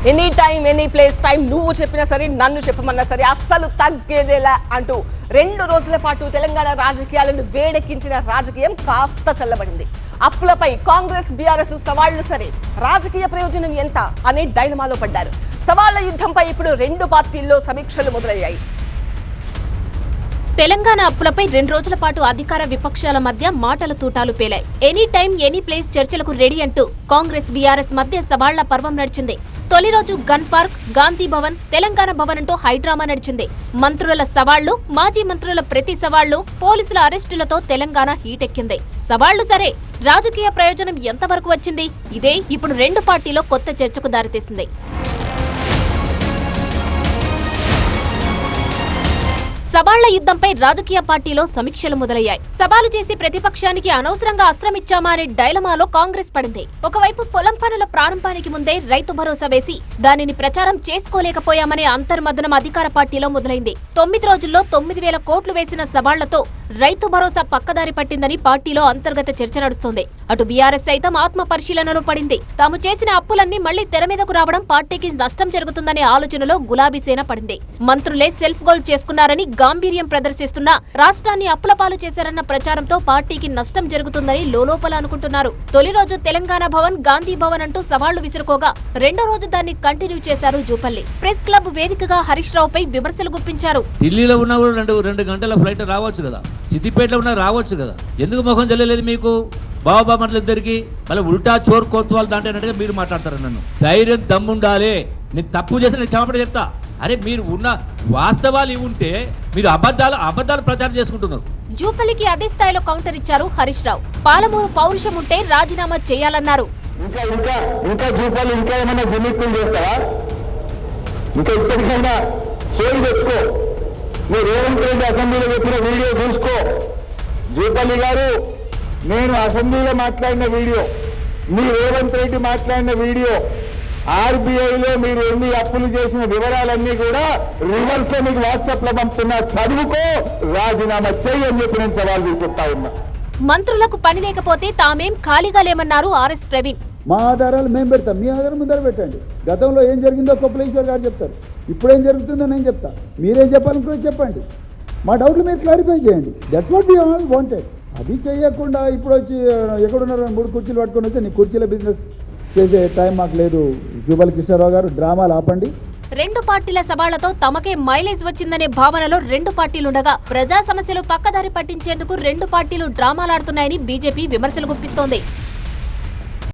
Any time any place time నువ్వు చెప్పినా సరే నన్ను చెప్పమన్నా సరే అస్సలు తగ్గేదేలా అంటూ 2 రోజుల పాటు తెలంగాణ రాజకీయాలను వేడెక్కించిన రాజకీయం కాస్త చల్లబడింది. అప్పులపై కాంగ్రెస్ బీఆర్ఎస్ సవాళ్లు సరే, రాజకీయ ప్రయోజనం ఎంత అనే డైలమాలో పడ్డారు. సవాళ్ల యుద్ధంపై ఇప్పుడు 2 పార్టీల్లో సమీక్షలు మొదలయ్యాయి. తెలంగాణ అప్పులపై 2 రోజుల పాటు అధికార విపక్షాల మధ్య మాటల తూటాలు పేలాయి. ఎనీ టైం ఎనీ ప్లేస్ చర్చలకు రెడీ అంటూ కాంగ్రెస్ బీఆర్ఎస్ మధ్య సవాళ్ల పర్వం నడిచింది. తొలి రోజు గన్ పార్క్, గాంధీ భవన్, తెలంగాణ భవన్ అంటూ హైడ్రామా నడిచింది. మంత్రుల సవాళ్లు, మాజీ మంత్రుల ప్రతి సవాళ్లు, పోలీసుల అరెస్టులతో తెలంగాణ హీటెక్కింది. సవాళ్లు సరే, రాజకీయ ప్రయోజనం ఎంతవరకు వచ్చింది? ఇదే ఇప్పుడు 2 పార్టీలో కొత్త చర్చకు దారితీసింది. సవాళ్ల యుద్ధంపై రాజకీయ పార్టీలో సమీక్షలు మొదలయ్యాయి. సవాలు చేసి ప్రతిపక్షానికి అనవసరంగా అస్త్రమిచ్చామా అనే డైలమాలో కాంగ్రెస్ పడింది. ఒకవైపు పొలం పనుల ప్రారంభానికి ముందే రైతు భరోసా వేసి దానిని ప్రచారం చేసుకోలేకపోయామనే అంతర్మదనం అధికార పార్టీలో మొదలైంది. 9 రోజుల్లో 9,000 కోట్లు వేసిన సవాళ్లతో రైతు భరోసా పక్కదారి పట్టిందని పార్టీలో అంతర్గత చర్చ నడుస్తోంది. అటు బీఆర్ఎస్ సైతం ఆత్మ పరిశీలనలో పడింది. తాము చేసిన అప్పులన్నీ మళ్లీ తెర మీదకు రావడం పార్టీకి నష్టం జరుగుతుందనే ఆలోచనలో గులాబీ సేన పడింది. మంత్రులే సెల్ఫ్ గోల్ చేసుకున్నారని గాంభీర్యం ప్రదర్శిస్తున్నా రాష్ట్రాన్ని అప్పుల పాలు చేశారన్న ప్రచారంతో పార్టీకి నష్టం జరుగుతుందని లోలోపల అనుకుంటున్నారు. తొలి రోజు తెలంగాణ భవన్, గాంధీ భవన్ అంటూ సవాళ్లు విసురుకోగా 2వ రోజు దాన్ని కంటిన్యూ చేశారు జూపల్లి. ప్రెస్ క్లబ్ వేదికగా హరీష్ రావుపై విమర్శలు గుప్పించారు. ఢిల్లీలో ఉన్నా కూడా 2 గంటల ఫ్లైట్ రావచ్చు కదా, సిద్దిపేటలో ఉన్నా రావచ్చు కదా, ఎందుకు ముఖం చెల్లలేదు మీకు? బాబామర్లిద్దరికి మళ్ళీ ఉల్టా చోర్ కోత్వాలు దాంట్లో మీరు మాట్లాడతారు. నన్ను ధైర్యం దమ్ముండాలి. నేను తప్పు చేసి నేను క్షమాపణ చెప్తా. అరే మీరు ఉన్న వాస్తవాలు ఇవి ఉంటే మీరు అబద్ధాలు ప్రచారం చేసుకుంటున్నారు. జూపల్లికి అదే స్థాయిలో కౌంటర్ ఇచ్చారు హరీష్ రావు. పాలమూరు పౌరుషం ఉంటే రాజీనామా చేయాలన్నారు. ఇంకా జూపల్లి ఇంకా ఏమైనా జిమ్మిక్కులు చేస్తావా? ఇంకా ఇప్పటికైనా సోయి తెచ్చుకో. మీరు రేవంత్ రెడ్డి అసెంబ్లీలో చెప్పిన వీడియో చూసుకో. జూపల్లి గారు, నేను అసెంబ్లీలో మాట్లాడిన వీడియో, మీ రేవంత్ రెడ్డి మాట్లాడిన వీడియో, ఆర్బీఐలో మీరు ఎన్ని అప్పులు చేసిన వివరాలన్నీ కూడా రివర్స్ లో మీకు వాట్సాప్ లో పంపుతున్నా. చదువుకో, రాజీనామా చెయ్యి అని చెప్పి నేను సవాల్ తీసుకుంటా ఉన్నా. మంత్రులకు పని లేకపోతే తామేం ఖాళీగా లేమన్నారు ఆర్ఎస్ ప్రవీణ్. మా ఆధారాలు మేము పెడతాం, మీ ఆధారం ముందర పెట్టండి. గతంలో ఏం జరిగిందో కొప్పలేశ్వర్ గారు చెప్తారు, ఇప్పుడేం జరుగుతుందో నేను చెప్తా. మీరేం చెప్పాలనుకో చెప్పండి, మా డౌట్లు మీరు క్లారిఫై చేయండి. That's what we all wanted. అది చేయకుండా ఇప్పుడు వచ్చి ఎక్కడున్నారు 3 కుర్చీలు పట్టుకొని వచ్చి నీ కుర్చీల బిజినెస్ చేసే టైం మాకు లేదు. జూపల్లి కృష్ణారావు గారు, డ్రామాలు ఆపండి. 2 పార్టీల సవాళ్లతో తమకే మైలేజ్ వచ్చిందనే భావనలో 2 పార్టీలుండగా ప్రజా సమస్యలు పక్కదారి పట్టించేందుకు 2 పార్టీలు డ్రామాలాడుతున్నాయని బీజేపీ విమర్శలు గుప్పిస్తోంది.